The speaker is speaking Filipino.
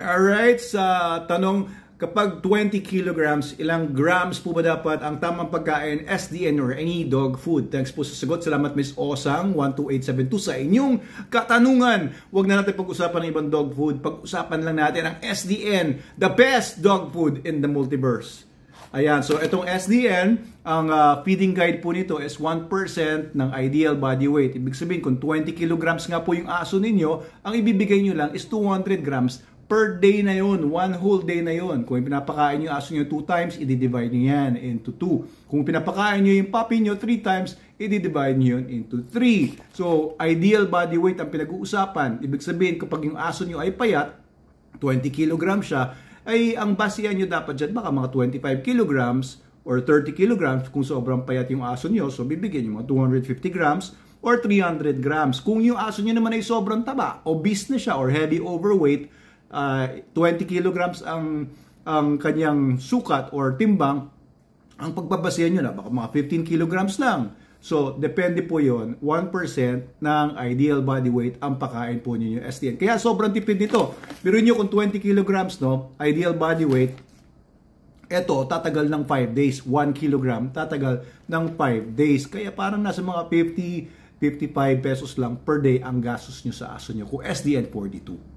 Alright, sa tanong, kapag 20 kilograms, ilang grams po ba dapat ang tamang pagkain, SDN or any dog food? Thanks po sa sagot. Salamat Miss Osang, 12872 sa inyong katanungan. Huwag na natin pag-usapan ng ibang dog food. Pag-usapan lang natin ang SDN, the best dog food in the multiverse. Ayan, so itong SDN, ang feeding guide po nito is 1% ng ideal body weight. Ibig sabihin, kung 20 kilograms nga po yung aso ninyo, ang ibibigay nyo lang is 200 grams per day na yun, one whole day na yun. Kung pinapakain nyo yung aso nyo 2 times, i-divide nyo yan into 2. Kung pinapakain nyo yung puppy nyo 3 times, i-divide nyo yun into 3. So, ideal body weight ang pinag-uusapan. Ibig sabihin, kapag yung aso nyo ay payat, 20 kilograms siya, ay ang basihan nyo dapat dyan, baka mga 25 kilograms or 30 kilograms kung sobrang payat yung aso nyo. So, bibigyan nyo mga 250 grams or 300 grams. Kung yung aso nyo naman ay sobrang taba, obese na siya or heavy overweight, 20 kilograms ang kanyang sukat or timbang, ang pagbabasihan nyo na baka mga 15 kilograms lang. So, depende po yon, 1% ng ideal body weight ang pakain po ninyo SDN. Kaya sobrang tipid nito. Pero nyo kung 20 kilograms, no, ideal body weight, eto, tatagal ng 5 days. 1 kilogram, tatagal ng 5 days. Kaya parang nasa mga 50, 55 pesos lang per day ang gastos nyo sa aso nyo kung SDN 42.